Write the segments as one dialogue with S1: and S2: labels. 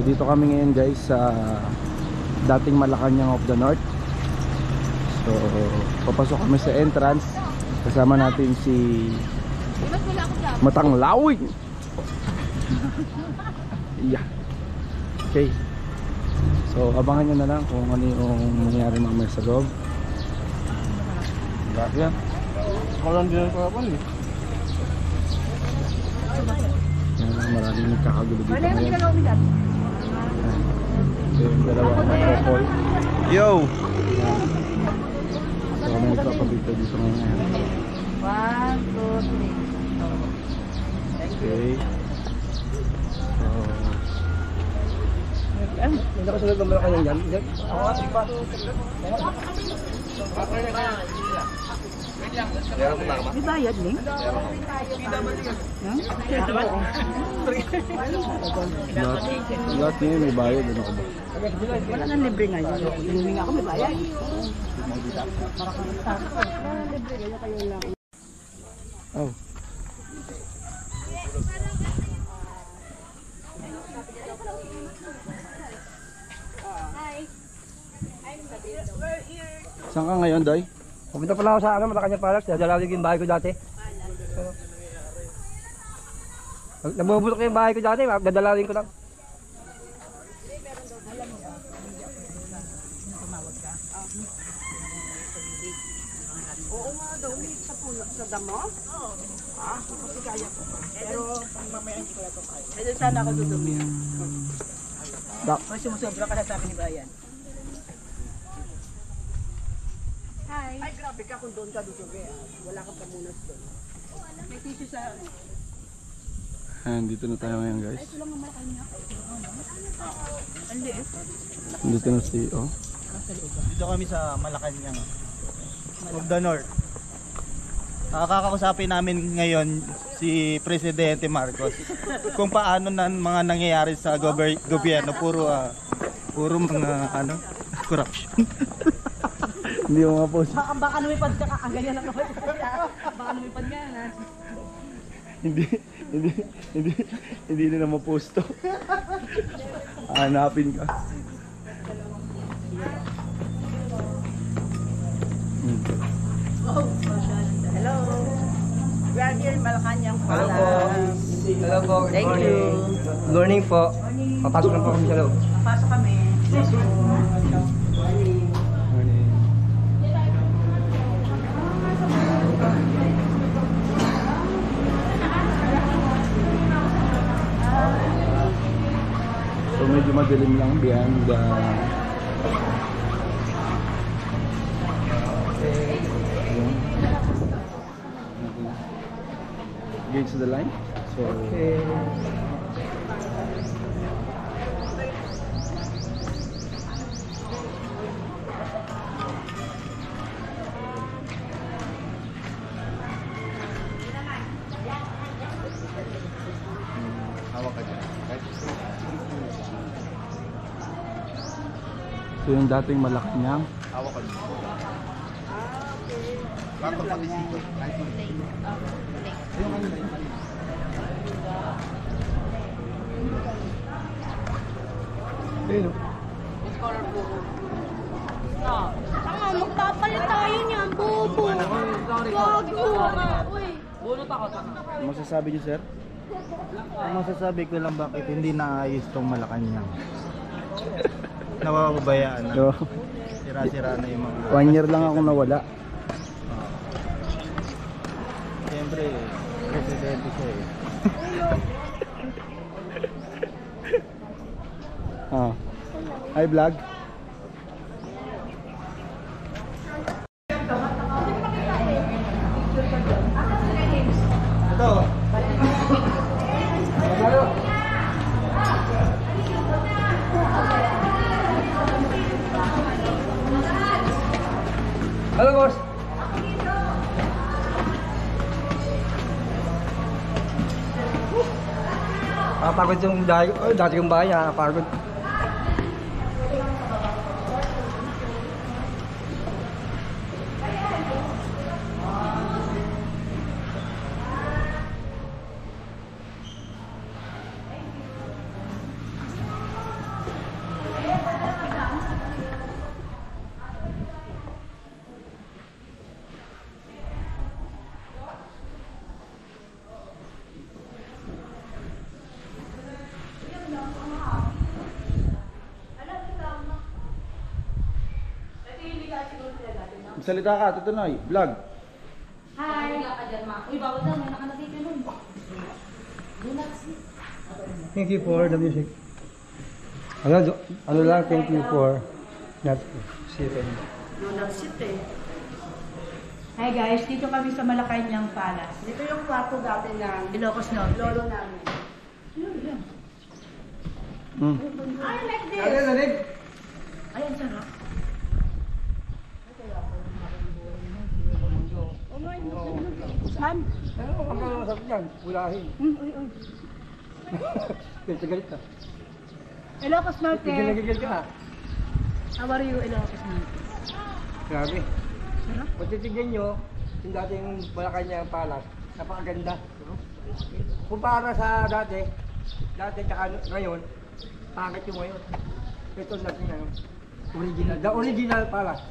S1: So dito kami ngayon guys sa dating Malacanang of the North. So papasok kami sa entrance. Kasama natin si Matanglawig. Yeah. Okay. So abangan nyo na lang kung ano yung mangyari mamaya sa loob. Bakit? Malang din ang karapan eh. Maraming nagkakagulo dito ngayon. So yung dalawang couple. Yo! So kami nagpapabito dito ngayon.
S2: 1, 2, 3.
S1: Okay. So
S3: hindi ako sunod ng Malacanang yan. Ako nga pa.
S2: May bayad, Ning?
S1: lahat niya may bayad. Ano ka ba?
S2: Wala nang libre ngayon. Hinuhingi ako, may bayad.
S1: Oh. Saan ka ngayon, Doy?
S3: Pumunta pala ako sa Malacanang Palace. Dadalawin yung bahay ko dati. Nabubutok yung bahay ko dati. Dadalawin ko lang.
S2: Oo nga daw, sa puno, sa damo? Oo. Kasi kaya ko. Pero mamaya hindi ko na ito kaya. Kaya sana ako dudumi. Kasi sumusobra ka na sa akin ni Brian. Hi. Ay, grabe ka kung doon ka dudumi. Wala kang pamunas doon. May tissue sa...
S1: Dito na tayo ngayon guys.
S2: Ito lang ang Malacanang. Ang liit.
S1: Dito na si
S4: Dito kami sa Malacanang of the North. Kakausapin namin ngayon si Presidente Marcos kung paano na mga nangyayari sa gobyerno. Puro mga corruption.
S1: Hindi mo ma-post.
S2: Baka lumipad ka, ang ganyan lang naman. Baka lumipad nga na.
S1: Hindi na ma-post to. Hanapin ka.
S2: Hello. We are here in Malacanang.
S3: Hello po. Hello po.
S2: Thank you.
S3: Good morning po. Papasok na po kami sa loob.
S2: Pasok kami.
S1: So medyo madilim lang behind the against the line. So
S3: Okay.
S1: hawak ka dyan. So yung dating Malacanang.
S4: Hawak ka dyan. Bakit pati dito?
S1: Ayun.
S5: Tanga, magpapalit tayo niyan, bobo. Gago. Uy.
S1: Ano masasabi niyo, sir?
S4: Ang masasabi ko lang bakit hindi naayos tong Malacanang. Nawawabayaan na.
S1: So,
S4: Sira-sira na yung mga...
S1: 1 year lang akong nawala.
S4: Siyempre, presidente siya eh.
S1: Hi vlog.
S4: Ito.
S3: Hello boss. Nakapagod yung dati yung bahay, nakapagod.
S1: Salita ka, Tutunoy. Vlog.
S5: Hi! Uy, bawal daw. May nakanatito nun.
S3: Thank you for the music. Ano lang, thank you for that season.
S2: Lunarsit eh.
S5: Hi guys, dito kami sa Malacanang Palace.
S2: Dito yung kwarto dati ng
S5: Ilocos Norte.
S2: lolo namin.
S5: I like this! Ay, ang sarap.
S2: Saan?
S3: Ano, ang masarap yan, ulahin.
S2: Uy.
S3: Galit ka.
S5: Ilocos Norte.
S3: Gigil ka.
S5: How are you, Ilocos Norte?
S3: Grabe. Kung titignan nyo, yung dating Malacanang Palace, napakaganda. Kumpara sa dati tsaka ngayon, pangit yung ngayon. Ito natin ano, original, the original Palace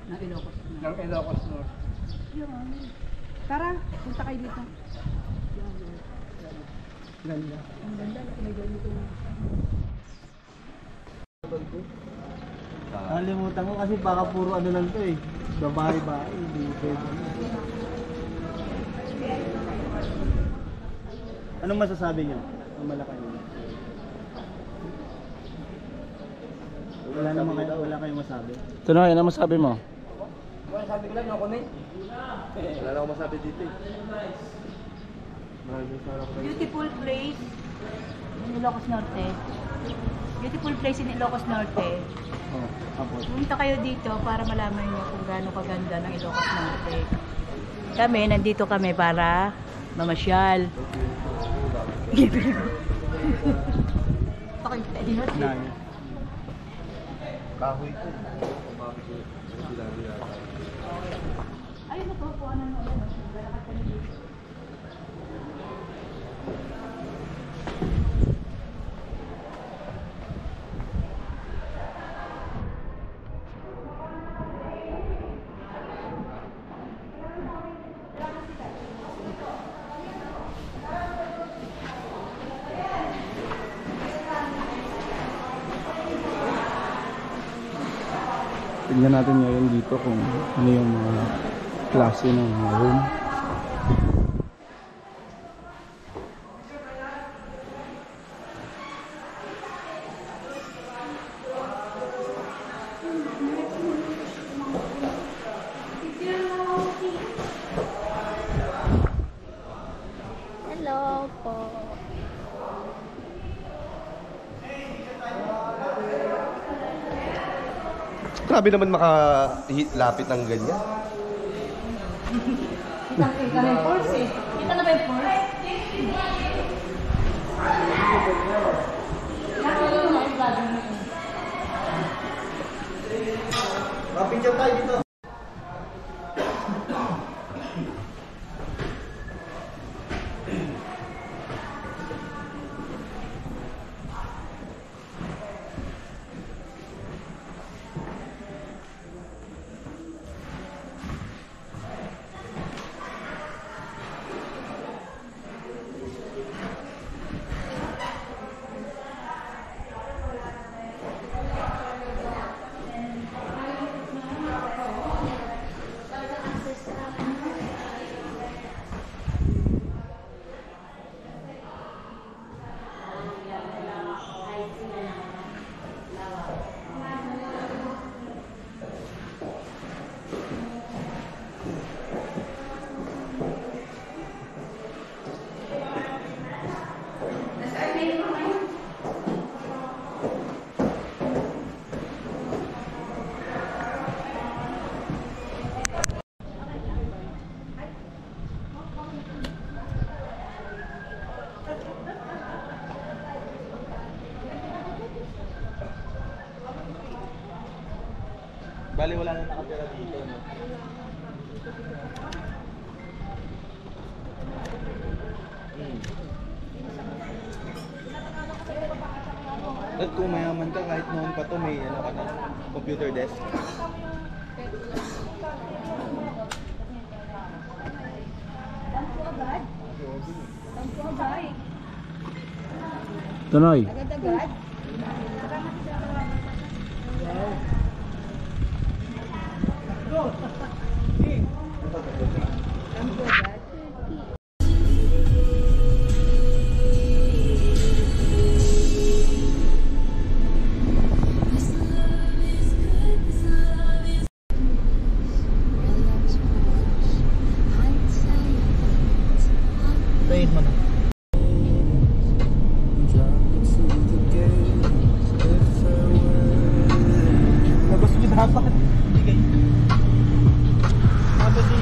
S5: Ng Ilocos Norte.
S3: ng Ilocos Norte.
S2: Tara, punta kayo dito.
S3: Ganda.
S4: Nakalimutan ko kasi baka puro ano lang to eh. Babae-bae. Hindi pwede. Anong masasabi niyo? Ang Malacanang. Wala kayong masabi.
S1: Tunoy, ano masabi mo?
S3: Wala sabi ko lang, no comment.
S1: Wala na akong masabi dito eh.
S5: Beautiful place in Ilocos Norte. Beautiful place in Ilocos Norte. Pumunta kayo dito para malaman niyo kung gaano kaganda ng Ilocos Norte. Kami, nandito kami para mamasyal. Okay,
S4: Kahoy ko.
S5: ayun na po, ano mo.
S1: Tignan natin ngayon dito kung ano yung mga klase ng mga room.
S5: Hello po.
S6: Grabe naman makalapit ng ganyan.
S5: Kita na yung force eh. Kita na ba yung force?
S4: Mapicture tayo dito. Bali wala nang nakatira dito, no? At kung mayaman ka, kahit noon pa to may ano ka na, computer desk.
S1: Tunoy.
S5: Agad-agad.
S4: Tayin mo na. Labas mo dapat. Bigay. Sabi si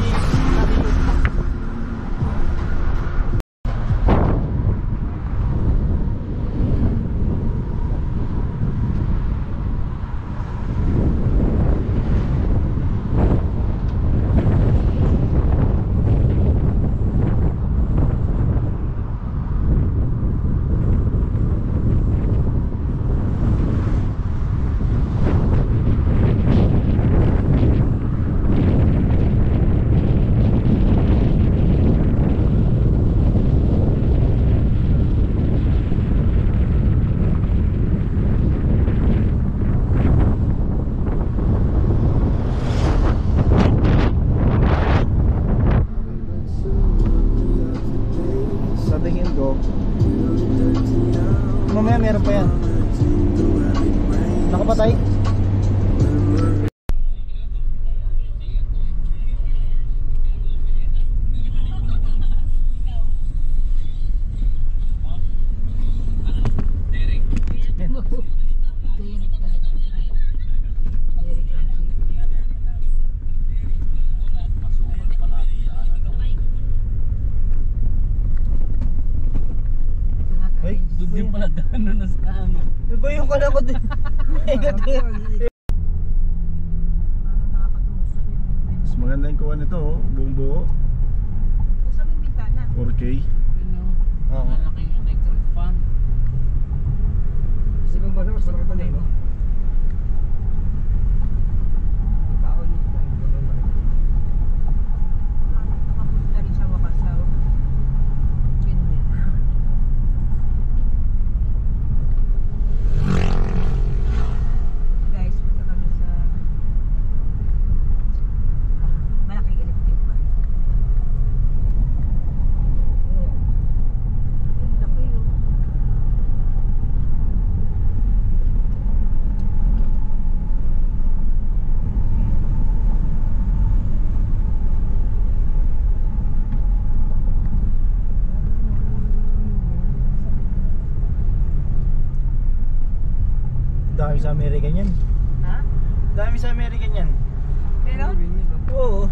S4: sa tingin ko mamaya meron pa yan. Nakapatay? Ay, doon din pala daan na sa ano. Iba yung kala ko din.
S1: Mas maganda yung kuha nito, oh. Buong buo.
S5: Buksan mo yung bintana.
S1: 4K.
S4: Oo.
S3: Sige ba mas malaki pa na yun, no? Tao nito lang.
S5: Nakapunta rin sa wakas sa Winwin. Guys, punta kami sa malaking electric pa. Laki yun.
S4: Dami sa American yan.
S5: Ha?
S4: Dami sa American yan.
S5: Meron?
S4: Oo.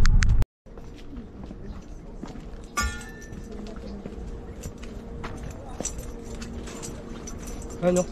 S3: Ano?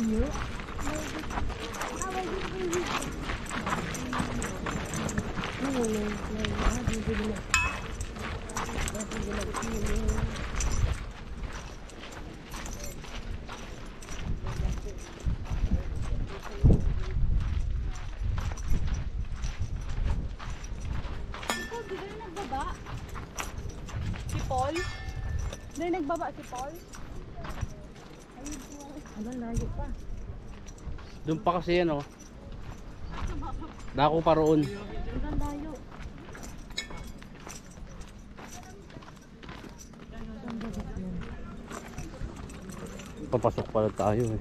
S5: Si Paul? Hindi nagbaba si Paul?
S7: Doon pa kasi yan, oh. Dako pa roon.
S5: Hanggang layo.
S7: Papasok pala tayo, eh.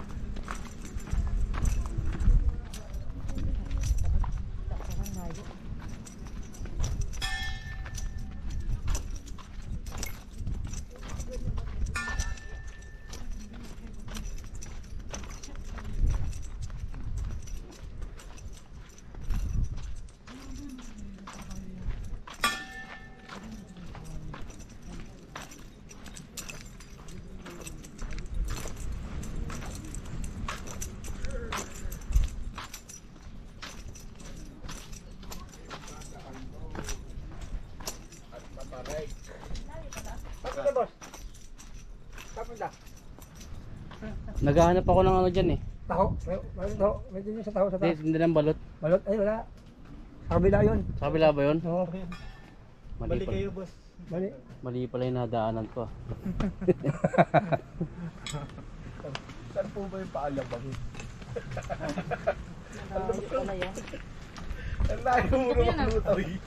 S3: Papunta, boss. Papunta.
S7: Naghahanap ako ng ano dyan, eh.
S3: Taho. May taho. May din sa taho sa taho.
S7: Hindi ng balot.
S3: Balot. Ay, wala. Sa kabila yun.
S7: Sa kabila ba yun?
S3: Oo.
S7: Mali
S4: Balik
S7: pala.
S4: kayo, boss.
S3: Mali.
S7: Mali pala yung nadaanan ko, ah.
S1: Saan po ba yung paalabang? Ang layo mo naman lutaw eh.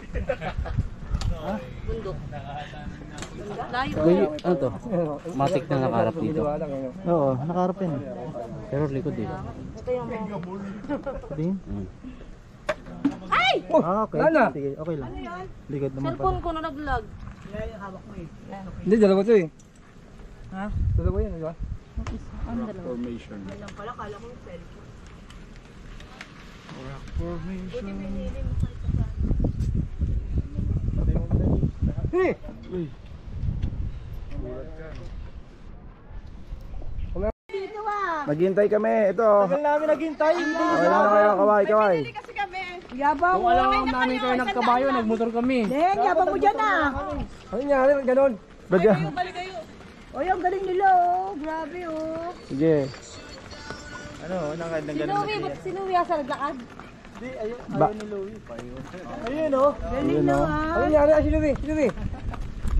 S5: Bundok. Layo.
S7: Uy, ano to? Matik na nakaharap dito.
S4: Oo, nakaharap yan.
S7: Pero likod dito.
S5: Ito yung
S4: Din?
S5: Ay!
S4: Ah, okay.
S3: Lana.
S4: Sige, okay lang. Likod naman pala.
S5: Cellphone ko na naglag.
S3: Hindi, dalawa to eh. Ha? Dalawa yan, di ba?
S5: Ang dalawa.
S1: Formation.
S5: Lang pala, kala ko yung cellphone.
S1: Rock formation.
S3: Eh!
S1: Uy.
S5: Dito ah!
S1: Naghihintay kami. Ito.
S4: Tagal namin naghintay.
S1: Okay na kayo. Kaway, kaway.
S2: Yabang mo.
S5: namin kayo nagkabayo,
S7: nagmotor kami.
S2: Deng, yabang mo dyan ah.
S3: Ano nangyari? Ganon.
S1: Ba't yan?
S2: O yung galing nila oh. Grabe oh.
S1: Sige.
S4: Ano,
S5: Si Louie, ba't si Louie asa naglakad?
S1: Ba-
S4: Ayun, oh.
S1: Ayun o.
S3: Ano nangyari? Ay, si Louie. Si Louie.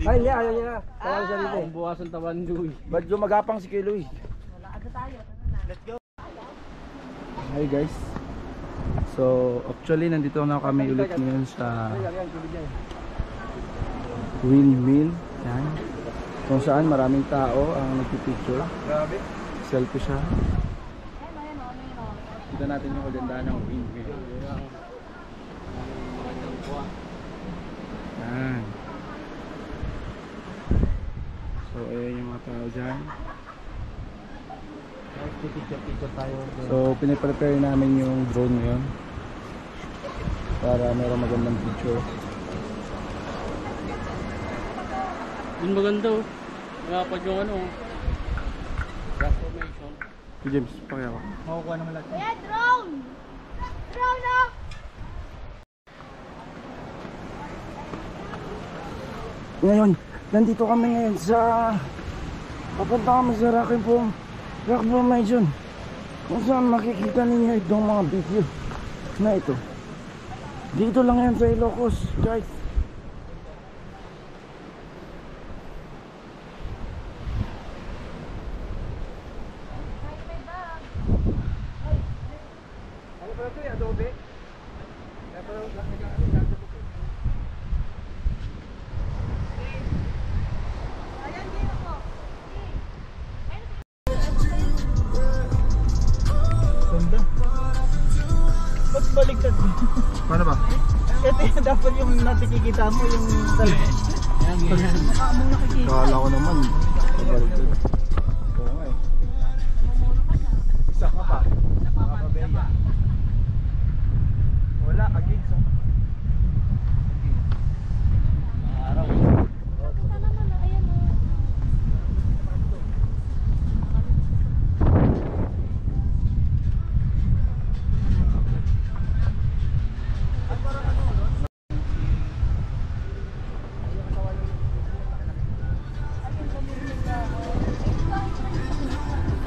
S3: Ay, hindi. Ayaw niya na. Tawag siya dito eh.
S7: Ang bukas ng tawan, Louie.
S1: Ba't gumagapang si Kuya Luis? Hi guys. So actually nandito na kami ulit ngayon sa windmill. Yan. Kung saan maraming tao ang nagpipicture.
S3: Grabe.
S1: Selfie siya. Kita natin yung kagandahan ng windmill. Yan. So ayan yung mga tao dyan.
S4: Picture tayo.
S1: So piniprepare namin yung drone ngayon para mayroong magandang picture.
S7: Yun maganda, oh. Nakapad yung ano, rock formation.
S1: Si James, pakiyaw.
S4: Makukuha naman lahat.
S5: Kuya, drone! Drone oh!
S1: Ngayon, nandito kami ngayon sa papunta kami sa rock formation kung saan makikita ninyo itong mga video na ito. Dito lang yan sa Ilocos, guys.
S3: Ano pala ito eh? Adobe? Kaya pala
S4: Ganda. Ba't baliktad?
S1: Paano ba?
S4: Ito yung dapat yung natikikita mo yung
S1: Kala ko naman. Kabaliktad. Oo nga eh. Isa ka pa. Nakapabeya.
S4: wala, again. So.
S7: Araw.
S5: Nakita naman na, ayan oh.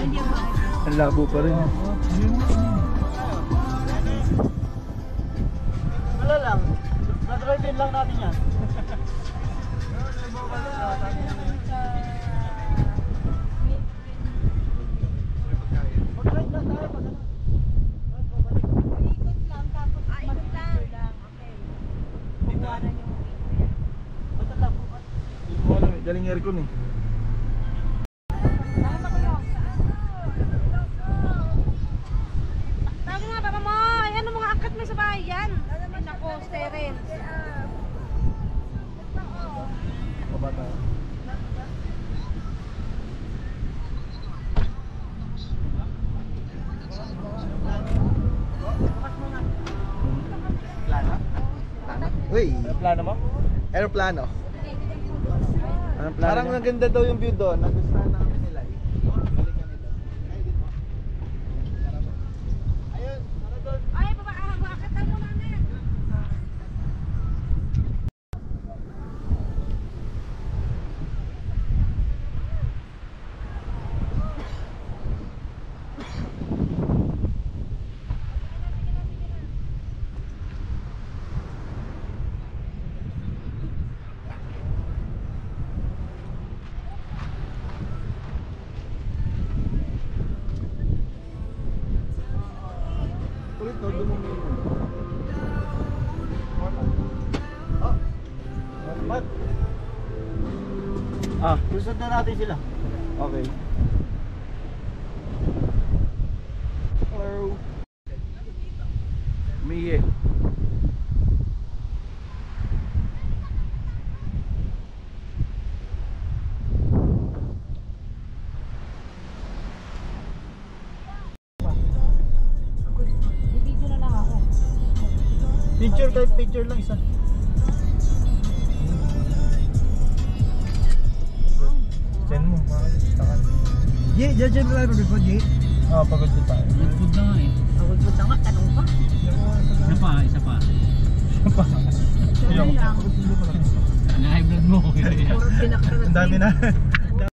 S5: Hindi yung bahay.
S4: Ang labo pa rin.
S1: Wala lang. Na-drive in lang natin yan. Mag-drive lang tayo pag
S2: Ikot lang, tapos mag-turn lang. Okay. Bukuhanan yung
S4: Galing aircon eh.
S2: Tawag nga, papa mo! Ano mga angkat mo sa bahay yan? Ay, nako, sterin.
S4: Uy,
S1: plano mo?
S4: aeroplano.
S1: Anong plano
S4: Parang
S1: niya?
S4: maganda daw yung view doon. Nagustuhan namin nila eh. Balikan nila.
S2: Ay, baba, angkatan mo namin.
S4: Ulit, no, dumumi. Ba't?
S1: Lusod na natin sila.
S4: Okay. Hello. Umiye.
S5: Video na lang ako.
S1: Picture kahit picture lang isa.
S4: Send mo, takan.
S1: Jay, dyan lang rin ko, Jay.
S4: Pagod ko tayo.
S7: Nag-food na nga eh.
S5: Pagod-good na nga, tanong pa.
S7: Isa pa, isa pa.
S5: Sorry lang.
S7: Na-high blood mo.
S5: Puro pinakita.
S4: Ang dami na.